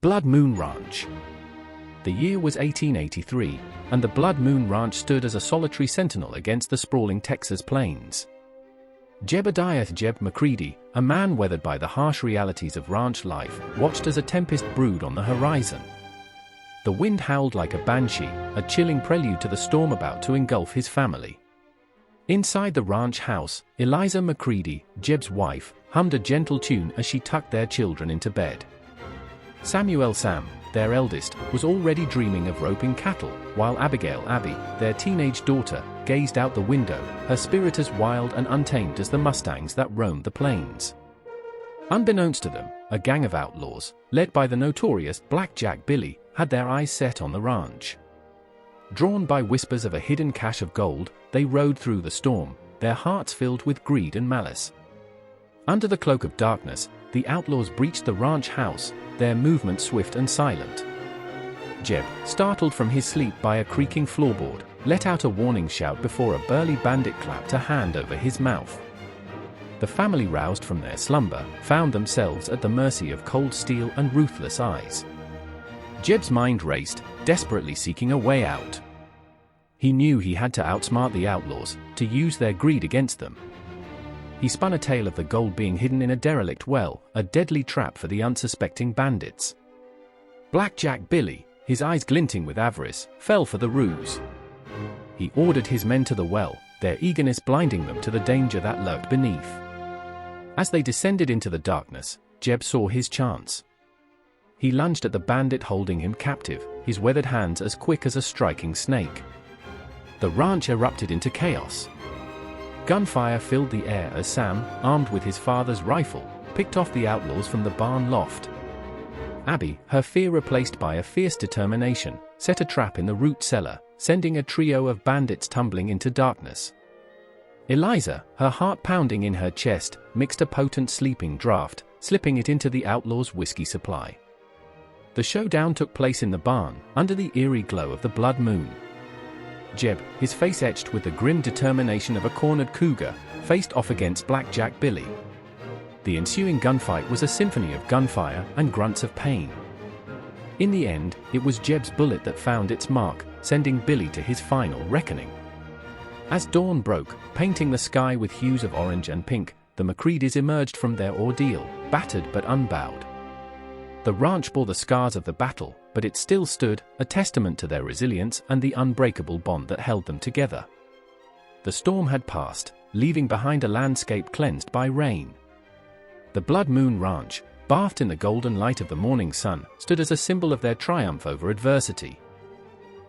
Blood Moon Ranch. The year was 1883, and the Blood Moon Ranch stood as a solitary sentinel against the sprawling Texas plains. Jeb McCready, a man weathered by the harsh realities of ranch life, watched as a tempest brewed on the horizon. The wind howled like a banshee, a chilling prelude to the storm about to engulf his family. Inside the ranch house, Eliza McCready, Jeb's wife, hummed a gentle tune as she tucked their children into bed. Sam, their eldest, was already dreaming of roping cattle, while Abby, their teenage daughter, gazed out the window, her spirit as wild and untamed as the mustangs that roamed the plains. Unbeknownst to them, a gang of outlaws, led by the notorious Blackjack Billy, had their eyes set on the ranch. Drawn by whispers of a hidden cache of gold, they rode through the storm, their hearts filled with greed and malice. Under the cloak of darkness, the outlaws breached the ranch house, their movement swift and silent. Jeb, startled from his sleep by a creaking floorboard, let out a warning shout before a burly bandit clapped a hand over his mouth. The family, roused from their slumber, found themselves at the mercy of cold steel and ruthless eyes. Jeb's mind raced, desperately seeking a way out. He knew he had to outsmart the outlaws, to use their greed against them. He spun a tale of the gold being hidden in a derelict well, a deadly trap for the unsuspecting bandits. Blackjack Billy, his eyes glinting with avarice, fell for the ruse. He ordered his men to the well, their eagerness blinding them to the danger that lurked beneath. As they descended into the darkness, Jeb saw his chance. He lunged at the bandit holding him captive, his weathered hands as quick as a striking snake. The ranch erupted into chaos. Gunfire filled the air as Sam, armed with his father's rifle, picked off the outlaws from the barn loft. Abby, her fear replaced by a fierce determination, set a trap in the root cellar, sending a trio of bandits tumbling into darkness. Eliza, her heart pounding in her chest, mixed a potent sleeping draught, slipping it into the outlaws' whiskey supply. The showdown took place in the barn, under the eerie glow of the blood moon. Jeb, his face etched with the grim determination of a cornered cougar, faced off against Blackjack Billy. The ensuing gunfight was a symphony of gunfire and grunts of pain. In the end, it was Jeb's bullet that found its mark, sending Billy to his final reckoning. As dawn broke, painting the sky with hues of orange and pink, the McCreadys emerged from their ordeal, battered but unbowed. The ranch bore the scars of the battle, but it still stood, a testament to their resilience and the unbreakable bond that held them together. The storm had passed, leaving behind a landscape cleansed by rain. The Blood Moon Ranch, bathed in the golden light of the morning sun, stood as a symbol of their triumph over adversity.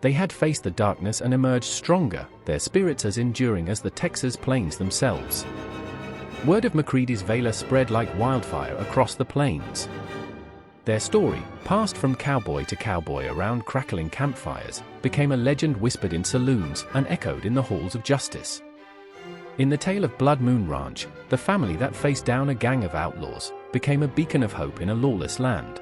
They had faced the darkness and emerged stronger, their spirits as enduring as the Texas plains themselves. Word of McCready's valor spread like wildfire across the plains. Their story, passed from cowboy to cowboy around crackling campfires, became a legend whispered in saloons and echoed in the halls of justice. In the tale of Blood Moon Ranch, the family that faced down a gang of outlaws became a beacon of hope in a lawless land.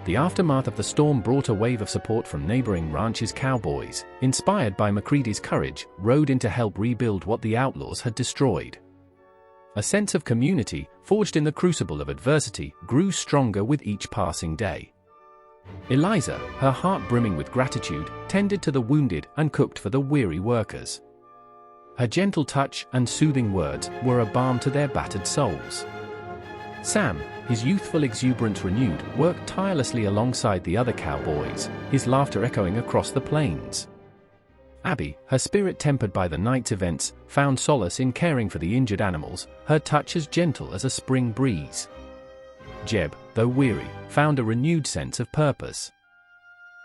The aftermath of the storm brought a wave of support from neighboring ranches. Cowboys, inspired by McCready's courage, rode in to help rebuild what the outlaws had destroyed. A sense of community, forged in the crucible of adversity, grew stronger with each passing day. Eliza, her heart brimming with gratitude, tended to the wounded and cooked for the weary workers. Her gentle touch and soothing words were a balm to their battered souls. Sam, his youthful exuberance renewed, worked tirelessly alongside the other cowboys, his laughter echoing across the plains. Abby, her spirit tempered by the night's events, found solace in caring for the injured animals, her touch as gentle as a spring breeze. Jeb, though weary, found a renewed sense of purpose.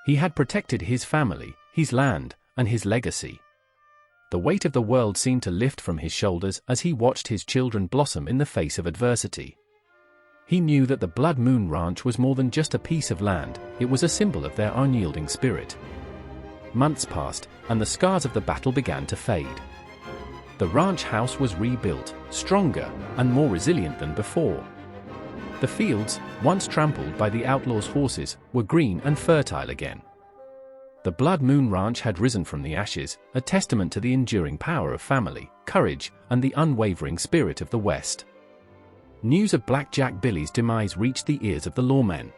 He had protected his family, his land, and his legacy. The weight of the world seemed to lift from his shoulders as he watched his children blossom in the face of adversity. He knew that the Blood Moon Ranch was more than just a piece of land, it was a symbol of their unyielding spirit. Months passed, and the scars of the battle began to fade. The ranch house was rebuilt, stronger and more resilient than before. The fields, once trampled by the outlaws' horses, were green and fertile again. The Blood Moon Ranch had risen from the ashes, a testament to the enduring power of family, courage, and the unwavering spirit of the West. News of Blackjack Billy's demise reached the ears of the lawmen.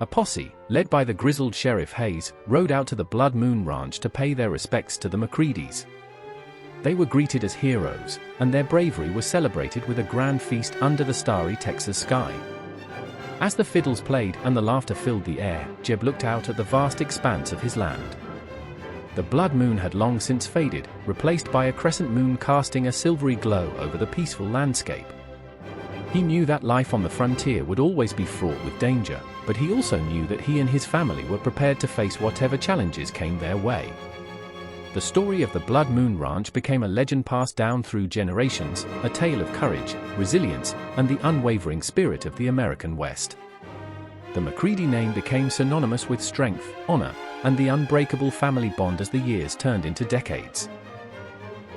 A posse, led by the grizzled Sheriff Hayes, rode out to the Blood Moon Ranch to pay their respects to the McCreadys. They were greeted as heroes, and their bravery was celebrated with a grand feast under the starry Texas sky. As the fiddles played and the laughter filled the air, Jeb looked out at the vast expanse of his land. The blood moon had long since faded, replaced by a crescent moon casting a silvery glow over the peaceful landscape. He knew that life on the frontier would always be fraught with danger, but he also knew that he and his family were prepared to face whatever challenges came their way. The story of the Blood Moon Ranch became a legend passed down through generations, a tale of courage, resilience, and the unwavering spirit of the American West. The McCready name became synonymous with strength, honor, and the unbreakable family bond as the years turned into decades.